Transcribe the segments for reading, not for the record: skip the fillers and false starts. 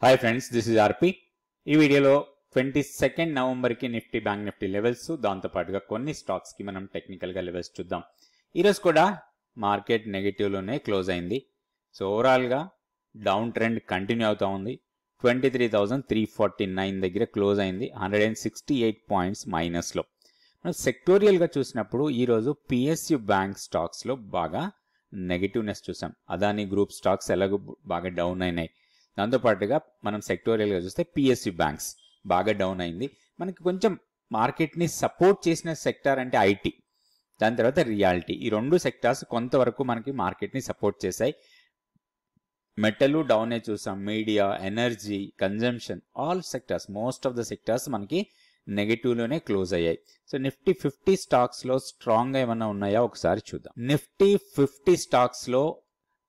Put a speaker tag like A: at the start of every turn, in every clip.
A: Hi friends, this is ఆర్పి. ఈ వీడియోలో 22 నవంబర్కి Nifty bank Nifty levels, దాంతోపాటుగా కొన్ని స్టాక్స్కి మనం టెక్నికల్గా లెవెల్స్ చూద్దాం. ఈరోజు కూడా మార్కెట్ నెగిటివ్లోనే క్లోజ్ అయింది. సో ఓవరాల్గా డౌన్ ట్రెండ్ కంటిన్యూ అవుతూ ఉంది. 23,349 దగ్గర క్లోజ్ అయింది. 168 పాయింట్స్ మైనస్లో. మనం సెక్టోరియల్గా చూసినప్పుడు ఈరోజు పిఎస్యు బ్యాంక్ స్టాక్స్లో బాగా నెగిటివ్నెస్ చూసాం. అదానీ గ్రూప్ స్టాక్స్ ఎలాగో బాగా డౌన్ అయినాయి. దాంతోపాటుగా మనం సెక్టోరియల్గా చూస్తే పిఎస్యు బ్యాంక్స్ బాగా డౌన్ అయింది. మనకి కొంచెం మార్కెట్ని సపోర్ట్ చేసిన సెక్టార్ అంటే ఐటీ, దాని తర్వాత రియాలిటీ. ఈ రెండు సెక్టార్స్ కొంతవరకు మనకి మార్కెట్ని సపోర్ట్ చేశాయి. మెటల్ డౌనే చూసాం, media, energy, consumption, all sectors, most of the sectors మనకి నెగిటివ్లోనే క్లోజ్ అయ్యాయి. సో నిఫ్టీ 50 స్టాక్స్లో స్ట్రాంగ్గా ఏమన్నా ఉన్నాయా ఒకసారి చూద్దాం. నిఫ్టీ 50 స్టాక్స్లో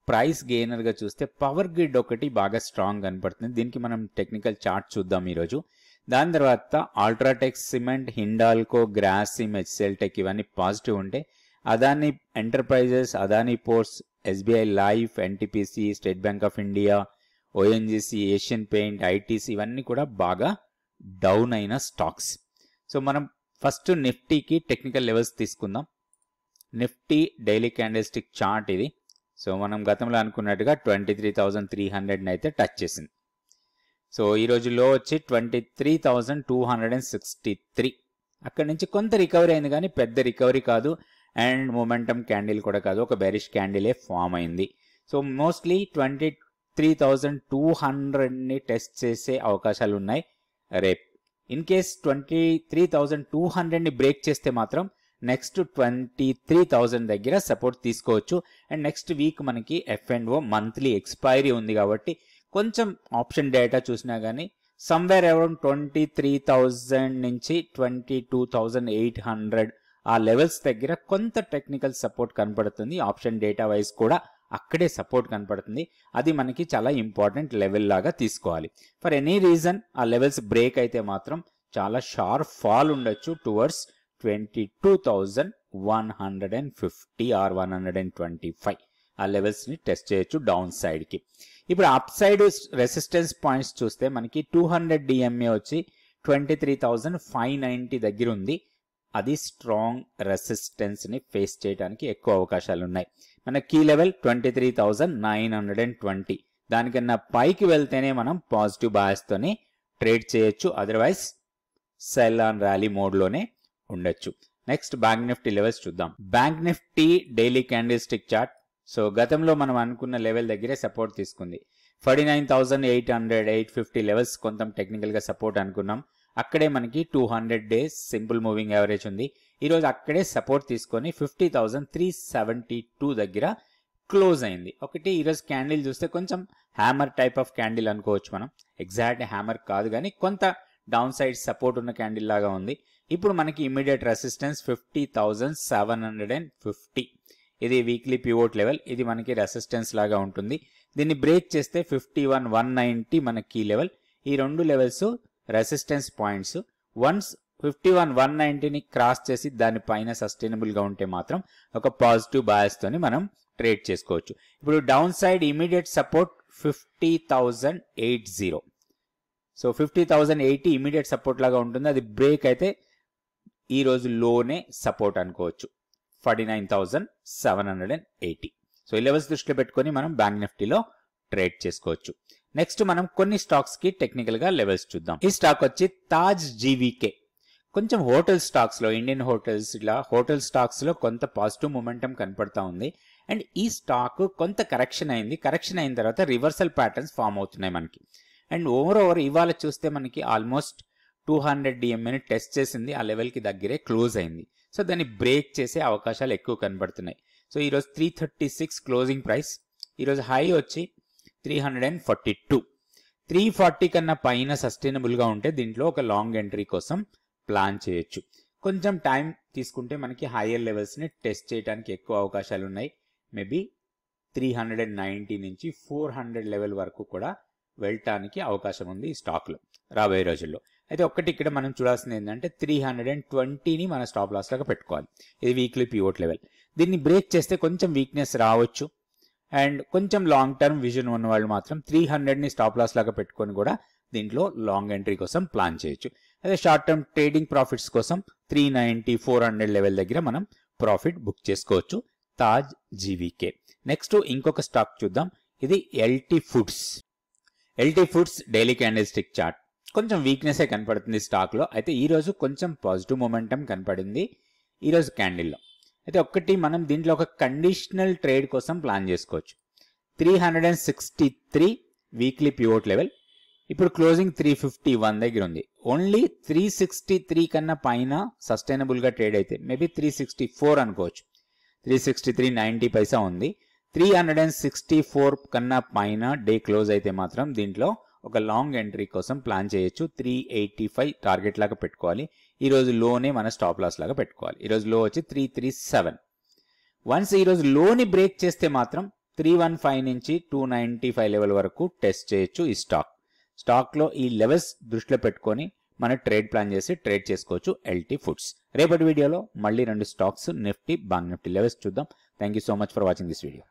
A: ప్రైస్ గెయినర్గా చూస్తే పవర్ గ్రిడ్ ఒకటి బాగా స్ట్రాంగ్ కనపడుతుంది. దీనికి మనం టెక్నికల్ చార్ట్ చూద్దాం ఈరోజు. దాని తర్వాత UltraTech cement, Hindalco, Grasim, HCl tech ఇవన్నీ పాజిటివ్ ఉంటే, Adani enterprises, Adani ports, SBI life, NTPC, state bank of India, ONGC, Asian paint, ITC ఇవన్నీ కూడా బాగా డౌన్ అయిన స్టాక్స్. సో మనం ఫస్ట్ నిఫ్టీకి టెక్నికల్ లెవెల్స్ తీసుకుందాం. Nifty daily candle stick chart ఇది. సో మనం గతంలో అనుకున్నట్టుగా 23,300 అయితే టచ్ చేసింది. సో ఈ రోజులో వచ్చి 23,263. అక్కడి నుంచి కొంత రికవరీ అయింది, కానీ పెద్ద రికవరీ కాదు. అండ్ మొమెంటమ్ క్యాండిల్ కూడా కాదు, ఒక బెరిష్ క్యాండిలే ఫామ్ అయింది. సో మోస్ట్లీ 23,200ని టెస్ట్ చేసే అవకాశాలు ఉన్నాయి రేపు. ఇన్ కేస్ 23,200ని బ్రేక్ చేస్తే మాత్రం నెక్స్ట్ 23,000 దగ్గర సపోర్ట్ తీసుకోవచ్చు. అండ్ నెక్స్ట్ వీక్ మనకి F&O మంత్లీ ఎక్స్పైరీ ఉంది కాబట్టి కొంచెం ఆప్షన్ డేటా చూసినా కానీ సమ్వేర్ అరౌండ్ 23,000 నుంచి 22,800 ఆ లెవెల్స్ దగ్గర కొంత టెక్నికల్ సపోర్ట్ కనపడుతుంది. ఆప్షన్ డేటా వైజ్ కూడా అక్కడే సపోర్ట్ కనపడుతుంది. అది మనకి చాలా ఇంపార్టెంట్ లెవెల్ లాగా తీసుకోవాలి. ఫర్ ఎనీ రీజన్ ఆ లెవెల్స్ బ్రేక్ అయితే మాత్రం చాలా షార్ప్ ఫాల్ ఉండొచ్చు టువర్డ్స్ 22,150 ఆర్ 125 ఆ లెవెల్స్ని టెస్ట్ చేయొచ్చు డౌన్ సైడ్కి. ఇప్పుడు అప్ సైడ్ రెసిస్టెన్స్ పాయింట్స్ చూస్తే మనకి 200 DMA వచ్చి 23,590 దగ్గర ఉంది. అది స్ట్రాంగ్ రెసిస్టెన్స్ని ఫేస్ చేయడానికి ఎక్కువ అవకాశాలు ఉన్నాయి. మన కీ లెవెల్ 23,920. దానికన్నా పైకి వెళ్తేనే మనం పాజిటివ్ బాయస్తోనే ట్రేడ్ చేయొచ్చు, అదర్వైజ్ సెల్ ఆన్ ర్యాలీ మోడ్లోనే ఉండొచ్చు. నెక్స్ట్ బ్యాంక్ నిఫ్టీ లెవెల్స్ చూద్దాం. Bank Nifty daily candle stick chart. So గతంలో మనం అనుకున్న లెవెల్ దగ్గరే సపోర్ట్ తీసుకుంది. 49,800, 850 లెవెల్స్ కొంత టెక్నికల్గా సపోర్ట్ అనుకున్నాం. అక్కడే మనకి 200 డేస్ సింపుల్ మూవింగ్ యావరేజ్ ఉంది. ఈరోజు అక్కడే సపోర్ట్ తీసుకొని 50,372 దగ్గర క్లోజ్ అయింది. ఒకటి ఈరోజు క్యాండిల్ చూస్తే కొంచెం హ్యామర్ టైప్ ఆఫ్ క్యాండిల్ అనుకోవచ్చు మనం. ఎగ్జాక్ట్ హ్యామర్ కాదు, కానీ కొంత డౌన్ సైడ్ సపోర్ట్ ఉన్న క్యాండిల్ లాగా ఉంది. ఇప్పుడు మనకి ఇమీడియట్ రెసిస్టెన్స్ 50,750. ఇది వీక్లీ పివోట్ లెవెల్. ఇది మనకి రెసిస్టెన్స్ లాగా ఉంటుంది. దీన్ని బ్రేక్ చేస్తే 51,190 మన కీ లెవెల్. ఈ రెండు లెవెల్స్ రెసిస్టెన్స్ పాయింట్స్. వన్స్ 51,190ని క్రాస్ చేసి దానిపైన సస్టైనబుల్గా ఉంటే మాత్రం ఒక పాజిటివ్ బాయస్తోని మనం ట్రేడ్ చేసుకోవచ్చు. ఇప్పుడు down side immediate support 50,080. So 50,080 immediate support లాగా ఉంటుంది. అది బ్రేక్ అయితే ఈ రోజు లోనే సపోర్ట్ అనుకోవచ్చు, 49,780. సో ఈ లెవెల్స్ దృష్టిలో పెట్టుకొని మనం బ్యాంక్ నిఫ్టీలో ట్రేడ్ చేసుకోవచ్చు. నెక్స్ట్ మనం కొన్ని స్టాక్స్ కి టెక్నికల్ గా లెవెల్స్ చూద్దాం. ఈ స్టాక్ వచ్చి తాజ్ జీవీకే. కొంచెం హోటల్ స్టాక్స్ లో, ఇండియన్ హోటల్స్, ఇలా హోటల్ స్టాక్స్ లో కొంత పాజిటివ్ మొమెంటం కనపడతా ఉంది. అండ్ ఈ స్టాక్ కొంత కరెక్షన్ అయింది. కరెక్షన్ అయిన తర్వాత రివర్సల్ ప్యాటర్న్స్ ఫామ్ అవుతున్నాయి మనకి. అండ్ ఓవర్ ఇవాళ చూస్తే మనకి ఆల్మోస్ట్ 200 DMAని టెస్ట్ చేసింది. ఆ లెవెల్కి దగ్గరే క్లోజ్ అయింది. సో దాన్ని బ్రేక్ చేసే అవకాశాలు ఎక్కువ కనబడుతున్నాయి. సో ఈరోజు 336 క్లోజింగ్ ప్రైస్. ఈరోజు హై వచ్చి 342. 340 కన్నా పైన సస్టైనబుల్గా ఉంటే దీంట్లో ఒక లాంగ్ ఎంట్రీ కోసం ప్లాన్ చేయొచ్చు. కొంచెం టైం తీసుకుంటే మనకి హైయర్ లెవెల్స్ని టెస్ట్ చేయడానికి ఎక్కువ అవకాశాలు ఉన్నాయి. మేబీ 390 నుంచి 400 లెవెల్ వరకు కూడా వెళ్ళటానికి అవకాశం ఉంది ఈ స్టాక్లో రాబోయే రోజుల్లో. అయితే ఒక్కటి ఇక్కడ మనం చూడాల్సింది ఏంటంటే 320ని మన స్టాప్ లాస్ లాగా పెట్టుకోవాలి. ఇది వీక్లీ పివోట్ లెవెల్. దీన్ని బ్రేక్ చేస్తే కొంచెం వీక్నెస్ రావచ్చు. అండ్ కొంచెం లాంగ్ టర్మ్ విజన్ ఉన్న వాళ్ళు మాత్రం 300ని స్టాప్ లాస్ లాగా పెట్టుకొని కూడా దీంట్లో లాంగ్ ఎంట్రీ కోసం ప్లాన్ చేయొచ్చు. అదే షార్ట్ టర్మ్ ట్రేడింగ్ ప్రాఫిట్స్ కోసం 390 400 లెవెల్ దగ్గర మనం ప్రాఫిట్ బుక్ చేసుకోవచ్చు. తాజ్ జీవీకే. నెక్స్ట్ ఇంకొక స్టాక్ చూద్దాం. ఇది LT foods. LT foods daily candle stick chart కొంచెం వీక్నెస్ కనపడుతుంది స్టాక్ లో. అయితే ఈ రోజు కొంచెం పాజిటివ్ మొమెంటం కనపడింది ఈ రోజు క్యాండిల్లో. అయితే ఒక్కటి మనం దీంట్లో ఒక కండిషనల్ ట్రేడ్ కోసం ప్లాన్ చేసుకోవచ్చు. 363 వీక్లీ పివోట్ లెవెల్. ఇప్పుడు క్లోజింగ్ 351 దగ్గర ఉంది. ఓన్లీ 363 కన్నా పైన సస్టైనబుల్ గా ట్రేడ్ అయితే మేబీ 364 అనుకోవచ్చు. 363.90 పైసా ఉంది. 364 కన్నా పైన డే క్లోజ్ అయితే మాత్రం దీంట్లో ఒక లాంగ్ ఎంట్రీ కోసం ప్లాన్ చేయొచ్చు. 385 టార్గెట్ లాగా పెట్టుకోవాలి. ఈ రోజు లోనే మన స్టాప్ లాస్ లాగా పెట్టుకోవాలి. ఈ రోజు లో వచ్చి 337. వన్స్ ఈ రోజు లోని బ్రేక్ చేస్తే మాత్రం 315 నుంచి 295 లెవెల్ వరకు టెస్ట్ చేయొచ్చు ఈ స్టాక్ లో ఈ లెవెల్స్ దృష్టిలో పెట్టుకొని మన ట్రేడ్ ప్లాన్ చేసి ట్రేడ్ చేసుకోవచ్చు ఎల్టీ ఫుడ్స్. రేపటి వీడియోలో మళ్ళీ 2 stocks Nifty, bank Nifty levels చూద్దాం. Thank you so much for watching this video.